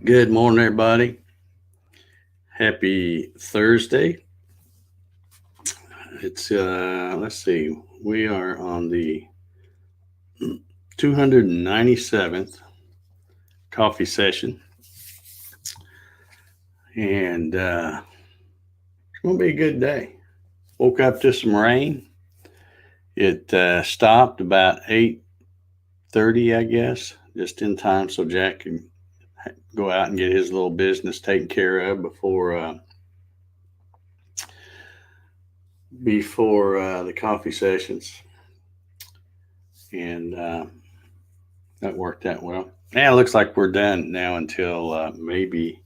Good morning, everybody. Happy Thursday. It's let's see, we are on the 297th coffee session, and it's going to be a good day. Woke up to some rain. It stopped about 8:30, I guess, just in time so Jack could go out and get his little business taken care of before the coffee sessions, and that worked out well. Yeah, it looks like we're done now until maybe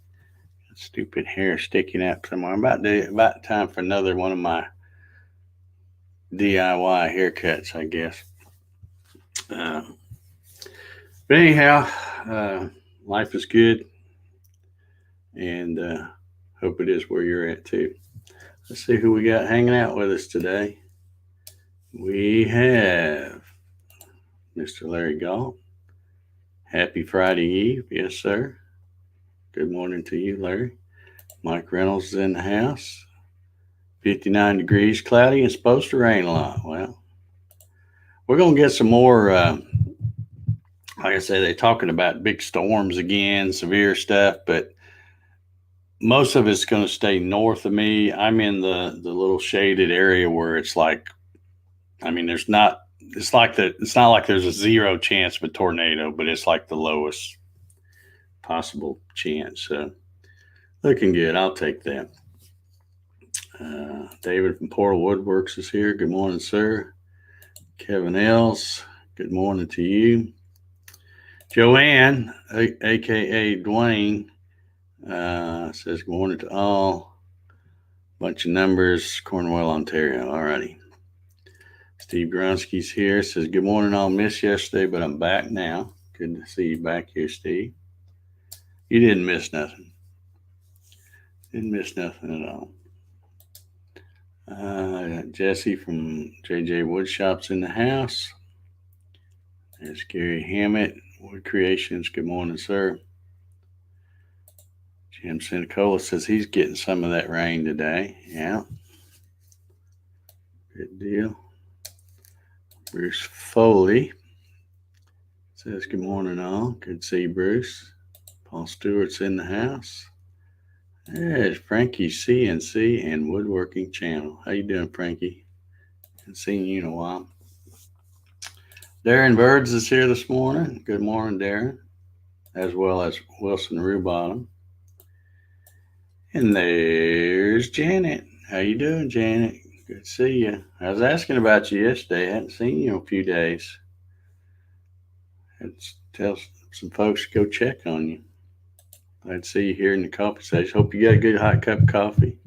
stupid hair sticking up somewhere. About time for another one of my DIY haircuts, I guess. Uh, but anyhow, uh, life is good, and hope it is where you're at too. Let's see who we got hanging out with us today. We have Mr. Larry Galt. Happy Friday Eve. Yes, sir. Good morning to you, Larry. Mike Reynolds is in the house. 59 degrees, cloudy, and supposed to rain a lot. Well, we're going to get some more, like I say, they're talking about big storms again, severe stuff, but most of it's going to stay north of me. I'm in the little shaded area where it's like, I mean, it's not like there's a zero chance of a tornado, but it's like the lowest possible chance. So looking good. I'll take that. David from Portal Woodworks is here. Good morning, sir. Kevin Els, good morning to you. Joanne, aka Dwayne, says good morning to all. Bunch of numbers, Cornwall, Ontario. Alrighty. Steve Gronsky's here. Says good morning. I'll miss yesterday, but I'm back now. Good to see you back here, Steve. You didn't miss nothing. Didn't miss nothing at all. Jesse from JJ Woodshop's in the house. There's Gary Hammett, Wood Creations. Good morning, sir. Jim Sinicola says he's getting some of that rain today. Yeah. Good deal. Bruce Foley says good morning, all. Good to see you, Bruce. Paul Stewart's in the house. There's Frankie CNC and Woodworking Channel. How you doing, Frankie? Haven't seen you in a while. Darren Birds is here this morning. Good morning, Darren. As well as Wilson Rubottom. And there's Janet. How you doing, Janet? Good to see you. I was asking about you yesterday. I hadn't seen you in a few days. Had to tell some folks to go check on you. Glad to see you here in the coffee station. Hope you got a good hot cup of coffee.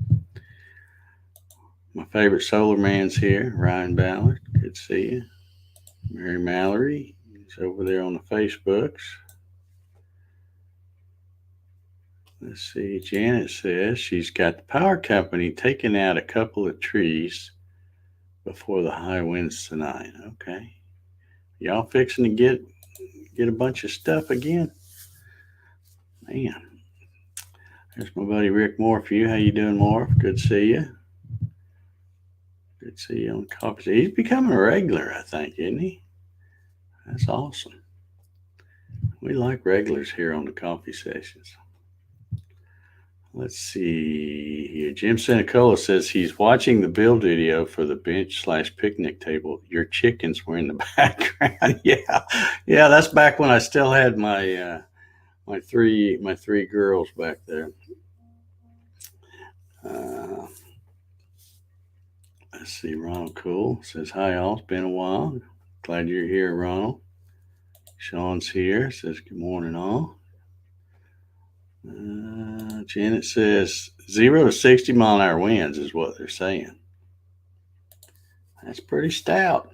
My favorite solar man's here, Ryan Ballard. Good to see you. Mary Mallory is over there on the Facebooks. Let's see. Janet says she's got the power company taking out a couple of trees before the high winds tonight. Okay. Y'all fixing to get a bunch of stuff again? Man. There's my buddy Rick Morphew. How you doing, Morph? Good to see you. Good to see you on the coffee. He's becoming a regular, I think, isn't he? That's awesome. We like regulars here on the coffee sessions. Let's see here. Jim Sinicola says he's watching the build video for the bench/picnic table. Your chickens were in the background. Yeah. That's back when I still had my my three girls back there. Let's see. Ronald Cool says hi, all. It's been a while. Glad you're here, Ronald. Sean's here. Says good morning, all. Janet says 0 to 60 mile an hour winds is what they're saying. That's pretty stout.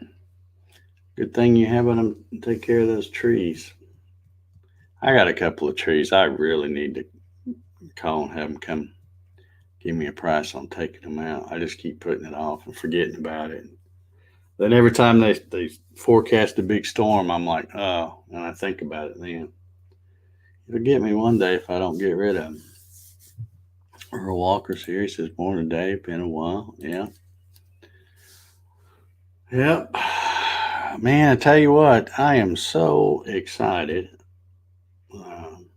Good thing you having them take care of those trees. I got a couple of trees. I really need to call and have them come give me a price on taking them out. I just keep putting it off and forgetting about it. Then every time they forecast a big storm, I'm like, oh, and I think about it then. It'll get me one day if I don't get rid of them. Earl Walker's here. He says, "Morning, Dave. Been a while." Yeah. Yep. Man, I tell you what, I am so excited. Um,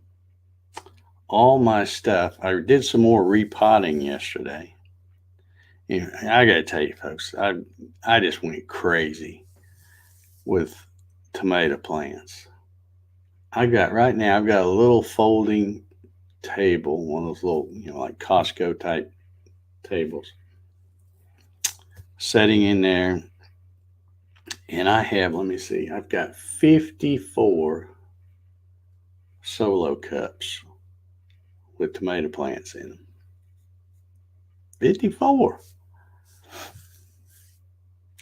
all my stuff. I did some more repotting yesterday. I got to tell you, folks, I just went crazy with tomato plants. I've got a little folding table, one of those little, like Costco type tables, setting in there. And let me see, I've got 54 solo cups with tomato plants in them. 54.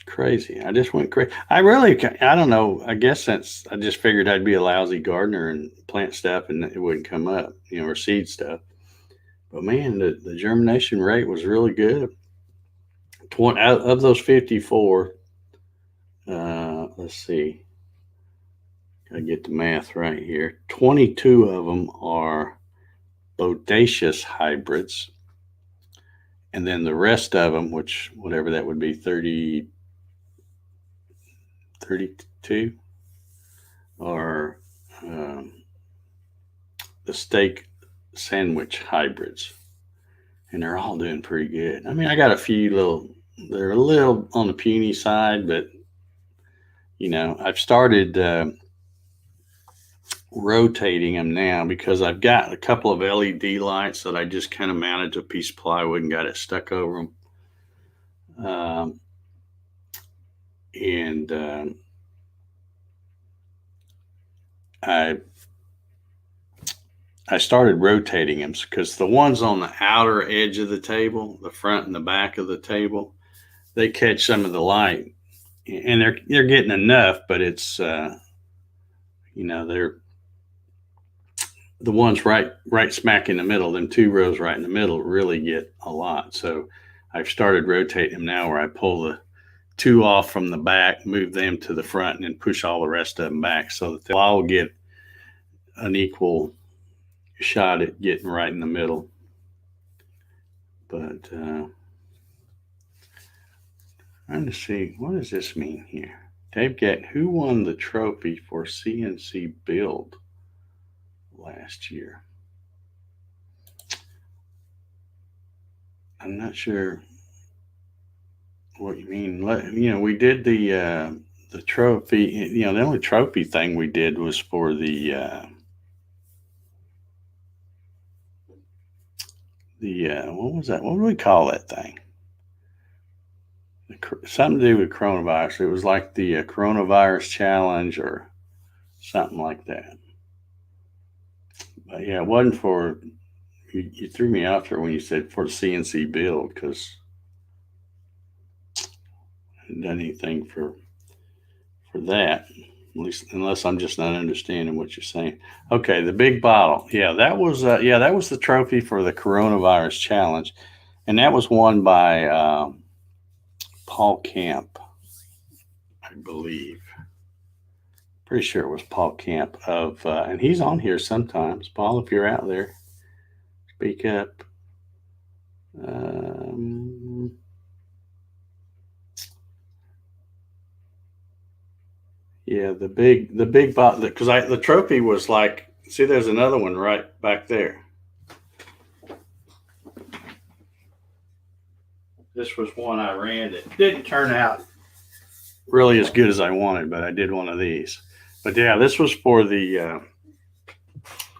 Crazy. I just went crazy. I don't know. I guess since I just figured I'd be a lousy gardener and plant stuff and it wouldn't come up, or seed stuff. But man, the germination rate was really good. Out of those 54, let's see. I get the math right here. 22 of them are bodacious hybrids. And then the rest of them, which whatever that would be, 32, are the steak sandwich hybrids. And they're all doing pretty good. I mean, I got a few they're a little on the puny side, but, I've started rotating them now because I've got a couple of LED lights that I just kind of mounted to a piece of plywood and got it stuck over them. I started rotating them because the ones on the outer edge of the table, the front and the back of the table, they catch some of the light, and they're getting enough, but it's they're the ones right smack in the middle. Them two rows right in the middle really get a lot. So I've started rotating them now, where I pull the two off from the back, move them to the front, and then push all the rest of them back so that they'll all get an equal shot at getting right in the middle. But trying to see, what does this mean here? Dave Gatton, who won the trophy for CNC build last year? I'm not sure what you mean. We did the trophy. The only trophy thing we did was for the what was that? What do we call that thing? Something to do with coronavirus. It was like the coronavirus challenge or something like that. But yeah, it wasn't for. You threw me out there when you said for CNC build, because I hadn't done anything for that. At least, unless I'm just not understanding what you're saying. Okay, the big bottle. Yeah, that was the trophy for the coronavirus challenge, and that was won by Paul Camp, I believe. Pretty sure it was Paul Camp and he's on here sometimes. Paul, if you're out there, speak up. Yeah, the big bottle, because the trophy was like, see, there's another one right back there. This was one I ran that didn't turn out really as good as I wanted, but I did one of these. But yeah, this was for the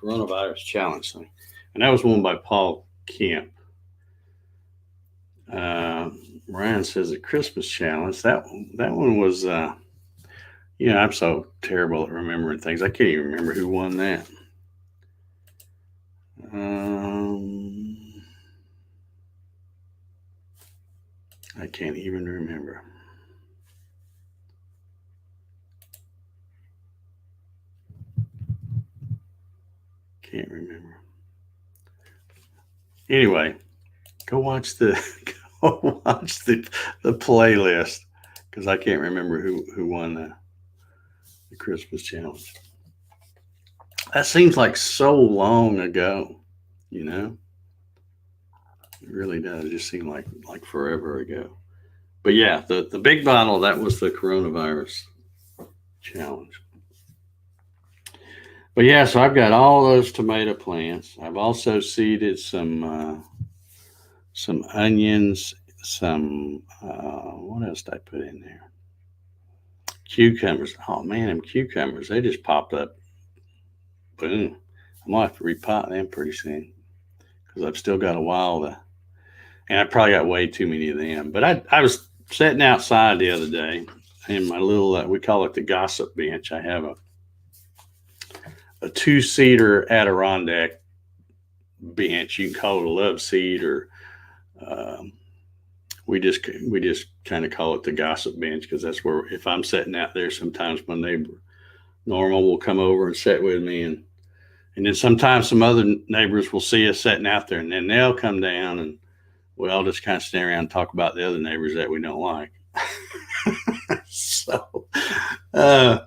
coronavirus challenge thing, and that was won by Paul Camp. Ryan says a Christmas challenge. That one was. I'm so terrible at remembering things. I can't even remember who won that. I can't even remember. Can't remember. Anyway, go watch the playlist, because I can't remember who won the Christmas challenge. That seems like so long ago, you know? It really does. It just seem like forever ago. But yeah, the big bottle, that was the coronavirus challenge. But yeah, so I've got all those tomato plants. I've also seeded some onions, some what else did I put in there? Cucumbers. Oh man, them cucumbers, they just popped up. Boom. I'm gonna have to repot them pretty soon because I've still got a while to, and I probably got way too many of them. But I was sitting outside the other day in my little we call it the gossip bench. I have a two-seater Adirondack bench. You can call it a love seat, or um, we just kind of call it the gossip bench because that's where if I'm sitting out there, sometimes my neighbor Norma will come over and sit with me, and then sometimes some other neighbors will see us sitting out there, and then they'll come down, and we all just kind of stand around and talk about the other neighbors that we don't like. so, uh,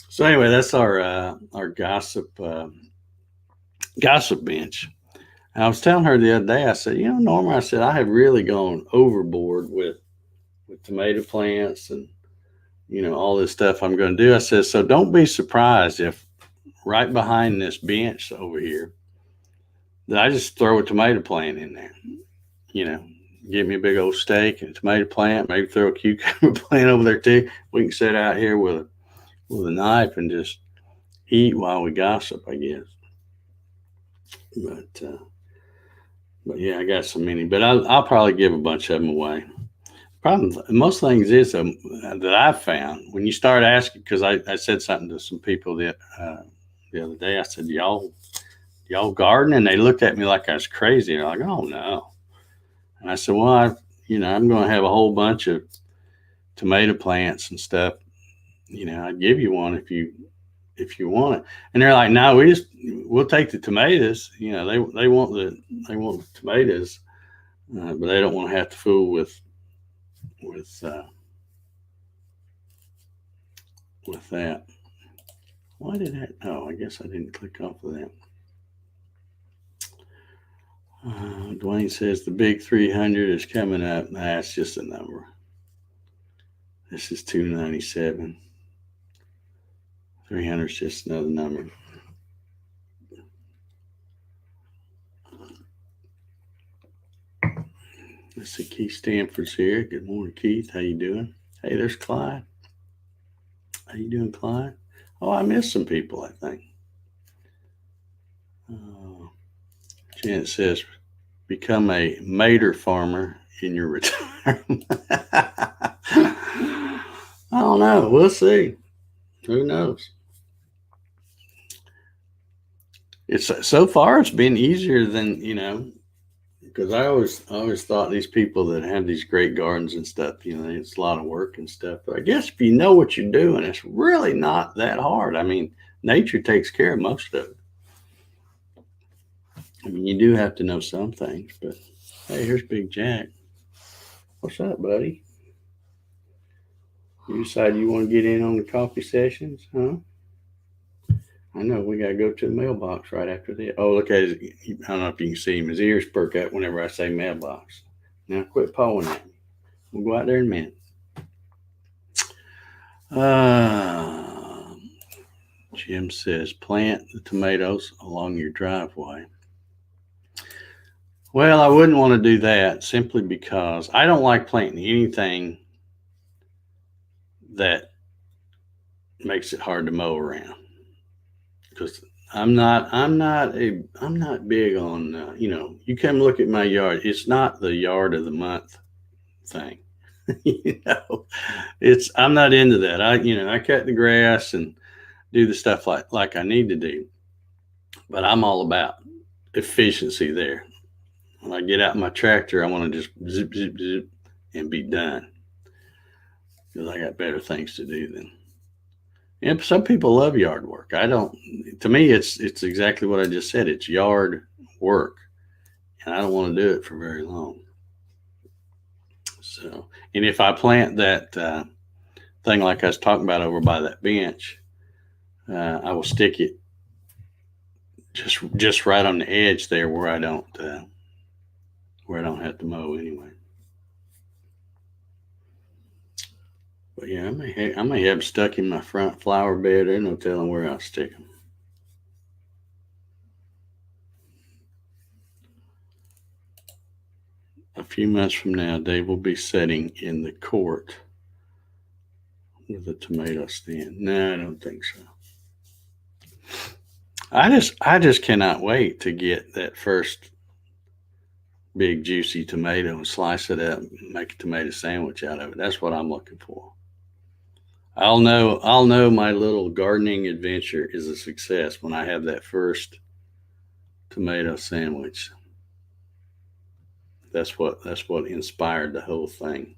so anyway, that's our gossip bench. And I was telling her the other day. I said, Norma, I said I have really gone overboard with tomato plants and all this stuff I'm going to do. I said, so don't be surprised if right behind this bench over here that I just throw a tomato plant in there. Give me a big old steak and a tomato plant, maybe throw a cucumber plant over there too. We can sit out here with a knife and just eat while we gossip, I guess. But yeah, I got so many. But I'll probably give a bunch of them away. Problem, most things is that I've found when you start asking, because I said something to some people the other day. I said, y'all garden? And they looked at me like I was crazy. They're like, oh no. And I said, well, I'm going to have a whole bunch of tomato plants and stuff. I'd give you one if you want it. And they're like, no, we'll take the tomatoes. They want the tomatoes, but they don't want to have to fool with that. Why did that? Oh, I guess I didn't click off of that. Dwayne says the big 300 is coming up. Nah, it's just a number. This is 297. 300 is just another number. Let's see, Keith Stanford's here. Good morning, Keith. How you doing? Hey, there's Clyde. How you doing, Clyde? Oh, I missed some people, I think. Janet says, become a mater farmer in your retirement. I don't know. We'll see. Who knows? It's so far it's been easier than because I always thought these people that have these great gardens and stuff, it's a lot of work and stuff. But I guess if you know what you're doing, it's really not that hard. I mean, nature takes care of most of it. I mean, you do have to know some things, but hey, here's Big Jack. What's up, buddy? You decide you want to get in on the coffee sessions, huh? I know we got to go to the mailbox right after this. Oh, look at his, I don't know if you can see him. His ears perk up whenever I say mailbox. Now quit pawing at me. We'll go out there in a minute. Jim says, plant the tomatoes along your driveway. Well, I wouldn't want to do that simply because I don't like planting anything that makes it hard to mow around. Because I'm not big on you come look at my yard. It's not the yard of the month thing. I'm not into that. I cut the grass and do the stuff like I need to do. But I'm all about efficiency there. When I get out my tractor, I want to just zip, zip, zip and be done. Because I got better things to do than. And some people love yard work. I don't. To me, it's exactly what I just said. It's yard work, and I don't want to do it for very long. So, and if I plant that thing like I was talking about over by that bench, I will stick it just right on the edge there where I don't have to mow anyway. But yeah, I may have them stuck in my front flower bed. There's no telling where I'll stick them. A few months from now, Dave will be sitting in the court with a tomato stand. No, I don't think so. I just cannot wait to get that first big juicy tomato and slice it up and make a tomato sandwich out of it. That's what I'm looking for. I'll know my little gardening adventure is a success when I have that first tomato sandwich. That's what inspired the whole thing.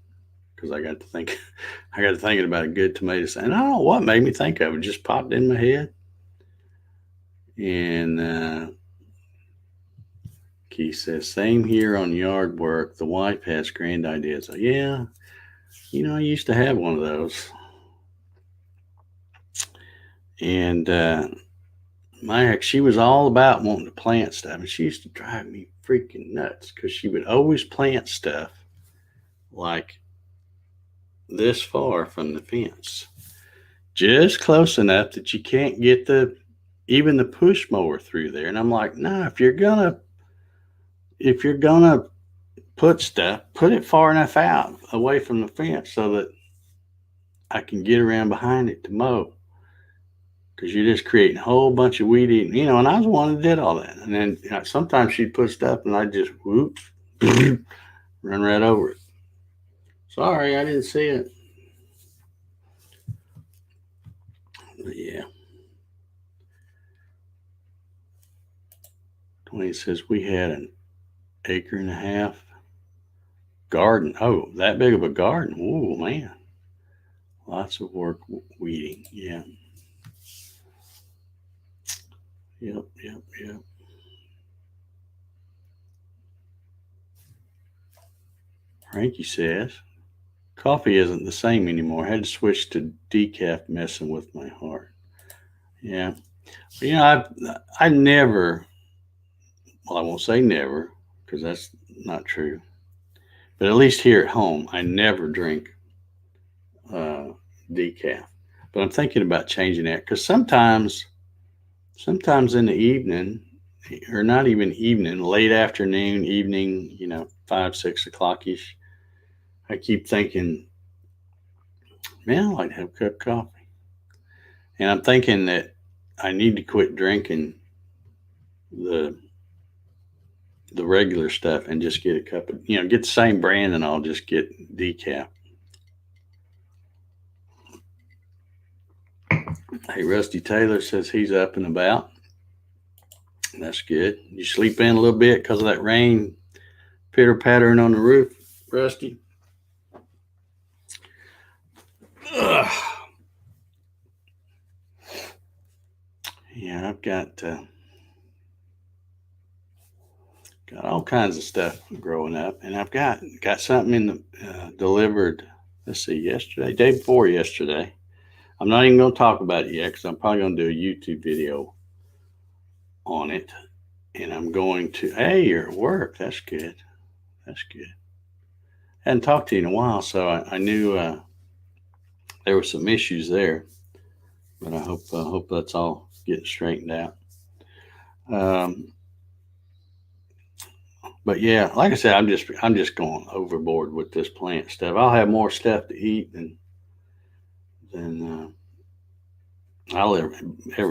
Because I got to thinking about a good tomato sandwich. And I don't know what made me think of it. It just popped in my head. And Keith says, same here on yard work. The wife has grand ideas. So, yeah, I used to have one of those. And my ex, she was all about wanting to plant stuff. And she used to drive me freaking nuts because she would always plant stuff like this far from the fence. Just close enough that you can't get even the push mower through there. And I'm like, no, if you're gonna put stuff, put it far enough out away from the fence so that I can get around behind it to mow. Because you're just creating a whole bunch of weed eating, and I was the one that did all that. And then sometimes she'd put stuff and I'd just whoops, run right over it. Sorry, I didn't see it. But yeah. 20 says we had an 1.5 acre garden. Oh, that big of a garden. Oh, man. Lots of work weeding. Yeah. Yep. Frankie says, coffee isn't the same anymore. I had to switch to decaf, messing with my heart. Yeah. I never, well, I won't say never because that's not true. But at least here at home, I never drink decaf. But I'm thinking about changing that because sometimes in the evening, or not even evening, late afternoon, evening, 5, 6 o'clock ish, I keep thinking, man, I'd like to have a cup of coffee. And I'm thinking that I need to quit drinking the regular stuff and just get a cup of, get the same brand, and I'll just get decaf. Hey, Rusty Taylor says he's up and about. That's good. You sleep in a little bit because of that rain pitter pattering on the roof, Rusty? Ugh. Yeah, I've got all kinds of stuff growing up, and I've got something delivered. Let's see, day before yesterday. I'm not even going to talk about it yet because I'm probably going to do a YouTube video on it, and I'm going to. Hey, you're at work. That's good. I hadn't talked to you in a while, so I knew there were some issues there, but I hope that's all getting straightened out. But yeah, like I said, I'm just going overboard with this plant stuff. I'll have more stuff to eat than I'll ever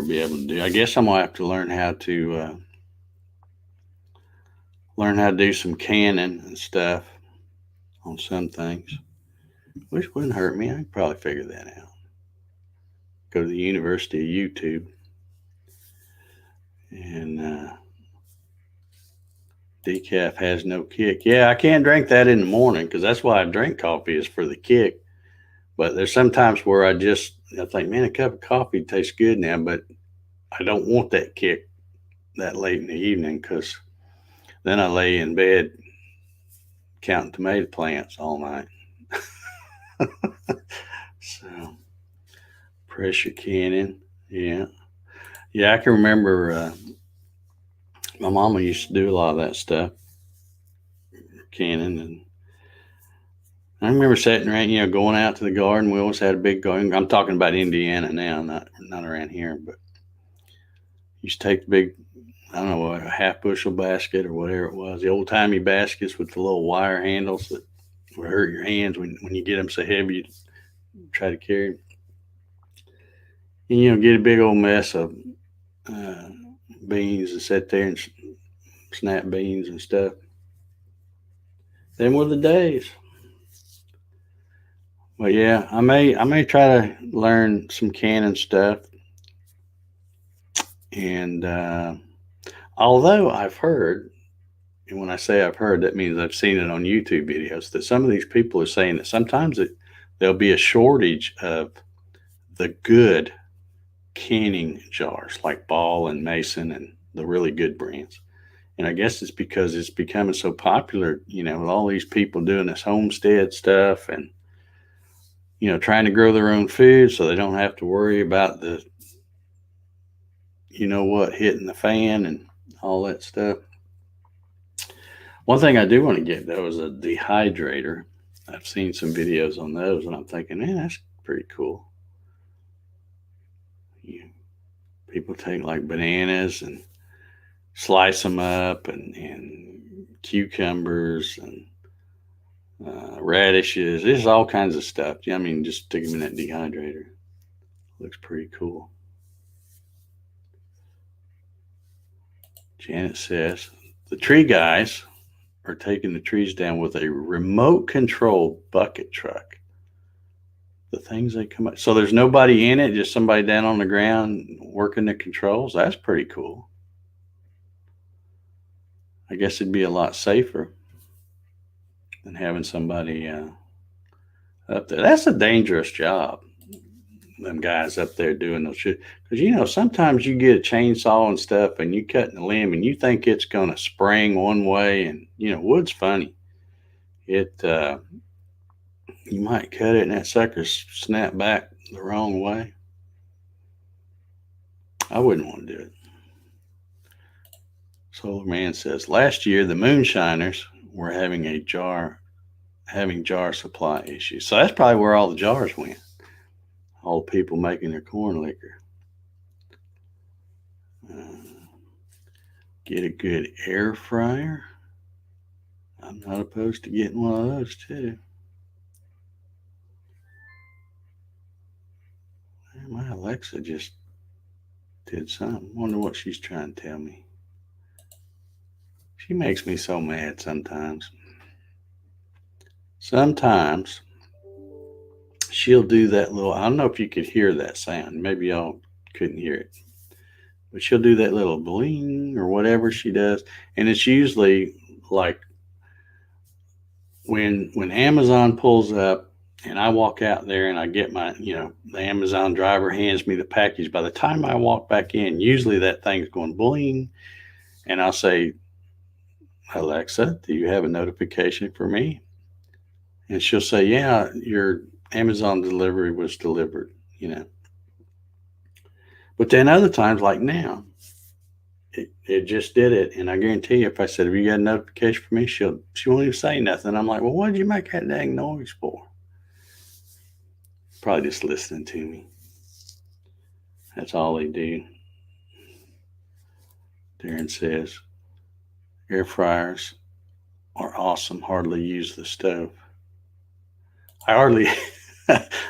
be able to do. I guess I'm gonna have to learn how to do some canning and stuff on some things, which wouldn't hurt me. I could probably figure that out. Go to the University of YouTube and decaf has no kick. Yeah, I can't drink that in the morning because that's why I drink coffee, is for the kick. But there's some times where I think, man, a cup of coffee tastes good now, but I don't want that kick that late in the evening because then I lay in bed counting tomato plants all night. So, pressure canning, yeah. I can remember My mama used to do a lot of that stuff, canning, and I remember sitting around, going out to the garden. We always had a big garden. I'm talking about Indiana now, not around here, but used to take the big, I don't know what, a half bushel basket or whatever it was, the old timey baskets with the little wire handles that would hurt your hands when you get them so heavy you try to carry them. And get a big old mess of uh, beans and sit there and snap beans and stuff. Them were the days. But yeah, I may try to learn some canning stuff. And although I've heard, and when I say I've heard, that means I've seen it on YouTube videos, that some of these people are saying that sometimes there'll be a shortage of the good canning jars like Ball and Mason and the really good brands. And I guess it's because it's becoming so popular, with all these people doing this homestead stuff and, trying to grow their own food so they don't have to worry about the, what, hitting the fan and all that stuff. One thing I do want to get, though, is a dehydrator. I've seen some videos on those, and I'm thinking, man, that's pretty cool. People take like bananas and slice them up, and cucumbers and radishes. There's all kinds of stuff. I mean, just stick them in that dehydrator. Looks pretty cool. Janet says the tree guys are taking the trees down with a remote control bucket truck. The things they come up. So there's nobody in it, just somebody down on the ground working the controls. That's pretty cool. I guess it'd be a lot safer than having somebody up there. That's a dangerous job. Them guys up there doing those shit. Because, sometimes you get a chainsaw and stuff and you cutting a limb and you think it's going to spring one way. And, wood's funny. You might cut it and that sucker snap back the wrong way. I wouldn't want to do it. Solar Man says, last year the moonshiners were having jar supply issues. So that's probably where all the jars went. All the people making their corn liquor. Get a good air fryer. I'm not opposed to getting one of those too. My Alexa just did something. Wonder what she's trying to tell me. She makes me so mad sometimes. Sometimes she'll do that little, I don't know if you could hear that sound. Maybe y'all couldn't hear it. But she'll do that little bling or whatever she does. And it's usually like when Amazon pulls up and I walk out there and I get my, the Amazon driver hands me the package. By the time I walk back in, usually that thing's going bling. And I'll say, Alexa, do you have a notification for me? And she'll say, yeah, your Amazon delivery was delivered, But then other times, like now, it just did it. And I guarantee you, if I said, have you got a notification for me? She won't even say nothing. I'm like, well, what did you make that dang noise for? Probably just listening to me. That's all they do. Darren says, air fryers are awesome. Hardly use the stove. I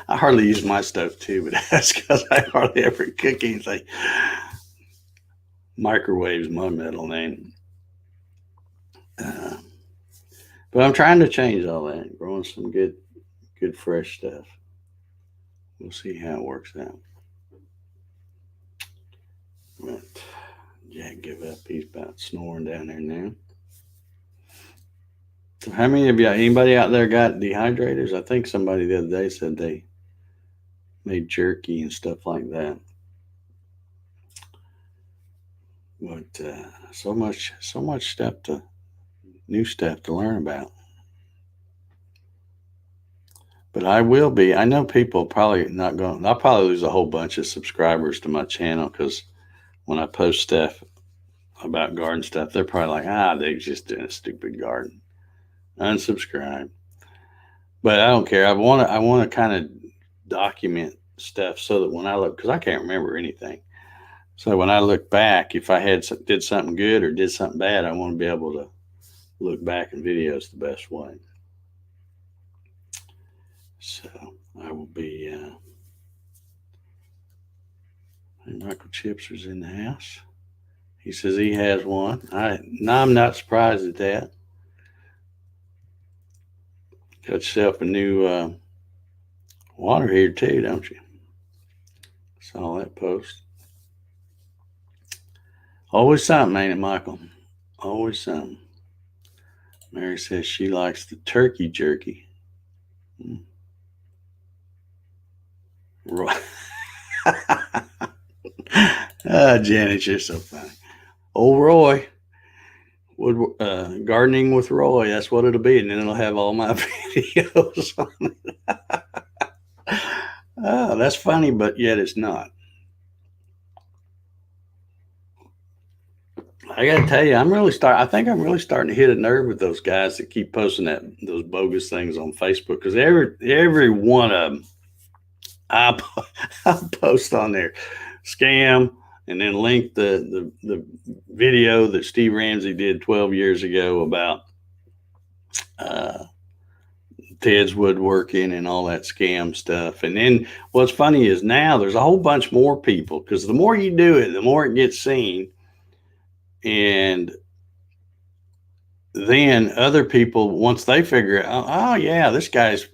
hardly use my stove too, but that's because I hardly ever cook anything. Microwave's my middle name. But I'm trying to change all that, growing some good fresh stuff. We'll see how it works out. But Jack give up. He's about snoring down there now. So how many of anybody out there got dehydrators? I think somebody the other day said they made jerky and stuff like that. But so much new stuff to learn about. But I will be. I know people probably not going. I'll probably lose a whole bunch of subscribers to my channel because when I post stuff about garden stuff, they're probably like, they're just doing a stupid garden. Unsubscribe. But I don't care. I want to kind of document stuff so that when I look, because I can't remember anything. So when I look back, if I did something good or did something bad, I want to be able to look back in videos the best way. So I will be. Michael Chipser's in the house. He says he has one. I'm not surprised at that. Got yourself a new water heater too, don't you? Saw that post. Always something, ain't it, Michael? Always something. Mary says she likes the turkey jerky. Roy. Janet, you're so funny. Old Roy. Gardening with Roy. That's what it'll be. And then it'll have all my videos on it. Oh, that's funny, but yet it's not. I got to tell you, I think I'm really starting to hit a nerve with those guys that keep posting those bogus things on Facebook. Because every one of them, I post on there, scam, and then link the video that Steve Ramsey did 12 years ago about Ted's woodworking and all that scam stuff. And then what's funny is now there's a whole bunch more people, because the more you do it, the more it gets seen. And then other people, once they figure out, oh yeah, this guy's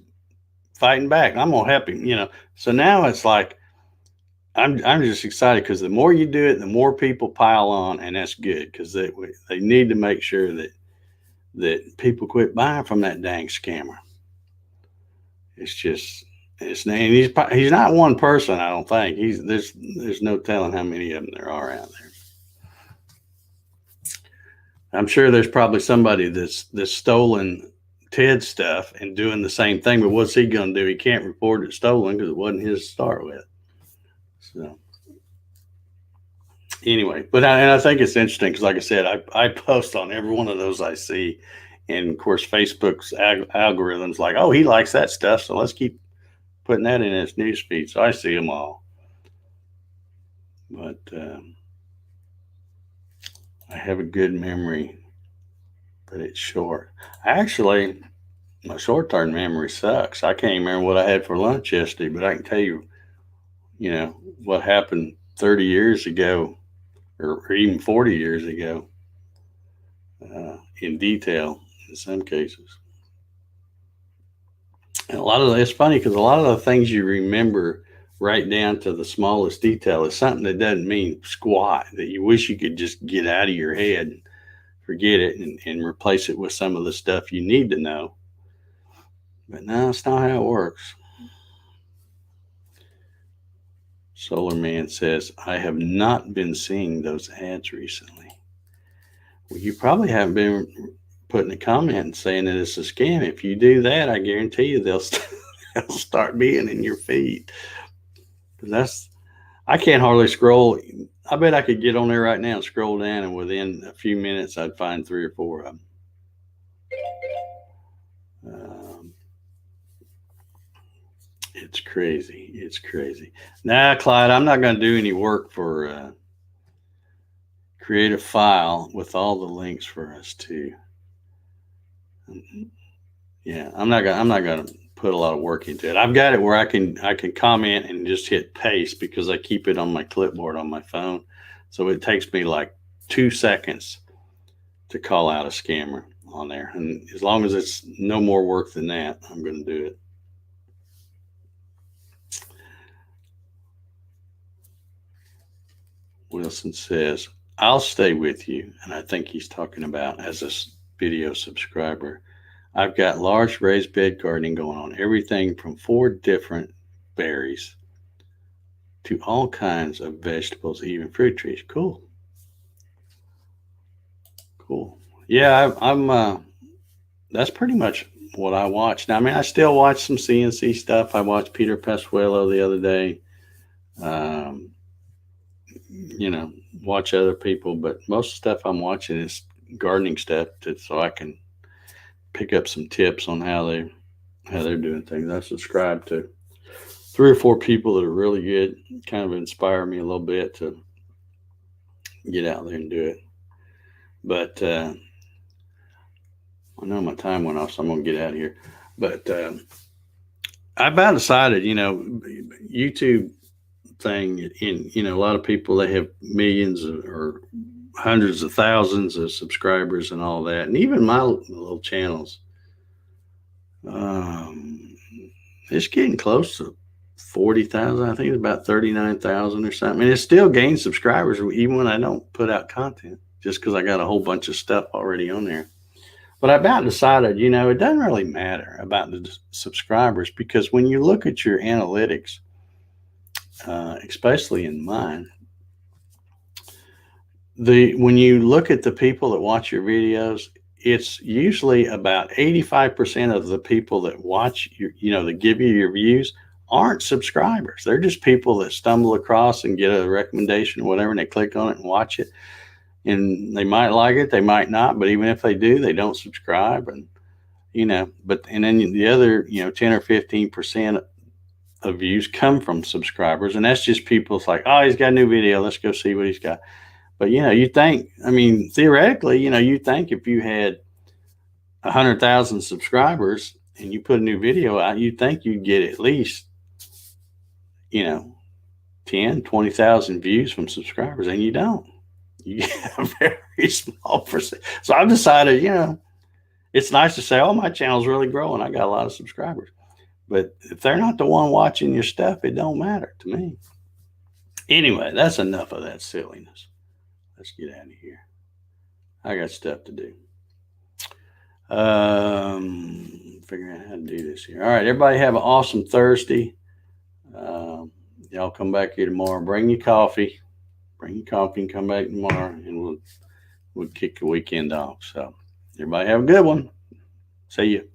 fighting back, I'm gonna help him, So now it's like I'm just excited, because the more you do it, the more people pile on, and that's good, because they need to make sure that people quit buying from that dang scammer. And he's not one person. I don't think there's no telling how many of them there are out there. I'm sure there's probably somebody that's stolen Ted's stuff and doing the same thing, but what's he going to do? He can't report it stolen because it wasn't his to start with. So anyway, and I think it's interesting because, like I said, I post on every one of those I see, and of course Facebook's algorithm's like, oh, he likes that stuff, so let's keep putting that in his news feed. So I see them all, but I have a good memory, but it's short. Actually, my short-term memory sucks. I can't remember what I had for lunch yesterday, but I can tell you, what happened 30 years ago or even 40 years ago in detail in some cases. And it's funny because a lot of the things you remember right down to the smallest detail is something that doesn't mean squat, that you wish you could just get out of your head and forget it and replace it with some of the stuff you need to know. But no, it's not how it works. Solar Man says, I have not been seeing those ads recently. Well, you probably haven't been putting a comment saying that it's a scam. If you do that, I guarantee you they'll start being in your feed. I can't hardly scroll. I bet I could get on there right now and scroll down, and within a few minutes, I'd find 3 or 4 of them. It's crazy. It's crazy. Now, Clyde, I'm not going to do any work for create a file with all the links for us too. Yeah, I'm not going to put a lot of work into it. I've got it where I can comment and just hit paste because I keep it on my clipboard on my phone. So it takes me like 2 seconds to call out a scammer on there. And as long as it's no more work than that, I'm going to do it. Wilson says, I'll stay with you. And I think he's talking about as a video subscriber. I've got large raised bed gardening going on. Everything from 4 different berries to all kinds of vegetables, even fruit trees. Cool. Yeah, I'm that's pretty much what I watch. Now, I mean, I still watch some CNC stuff. I watched Peter Pasquello the other day. watch other people, but most of the stuff I'm watching is gardening stuff, so I can pick up some tips on how they're doing things. I subscribe to 3 or 4 people that are really good, kind of inspire me a little bit to get out there and do it. But I know my time went off, so I'm gonna get out of here. But I about decided, YouTube thing, a lot of people, they have millions or hundreds of thousands of subscribers and all that, and even my little channels, um, it's getting close to 40,000. I think it's about 39,000 or something, and it still gains subscribers even when I don't put out content, just because I got a whole bunch of stuff already on there. But I about decided, it doesn't really matter about the subscribers, because when you look at your analytics, especially in mine, when you look at the people that watch your videos, it's usually about 85% of the people that watch that give you your views aren't subscribers. They're just people that stumble across and get a recommendation or whatever, and they click on it and watch it. And they might like it, they might not, but even if they do, they don't subscribe. And and then the other 10 or 15% of views come from subscribers, and that's just people. It's like, oh, he's got a new video, let's go see what he's got. But you think, theoretically, you think if you had 100,000 subscribers and you put a new video out, you'd think you'd get at least 10, 20,000 views from subscribers, and you don't. You get a very small percent. So I've decided, it's nice to say, oh, my channel's really growing, I got a lot of subscribers. But if they're not the one watching your stuff, it don't matter to me. Anyway, that's enough of that silliness. Let's get out of here. I got stuff to do. Figuring out how to do this here. All right, everybody have an awesome Thursday. Y'all come back here tomorrow. Bring your coffee. And come back tomorrow, and we'll kick the weekend off. So everybody have a good one. See you.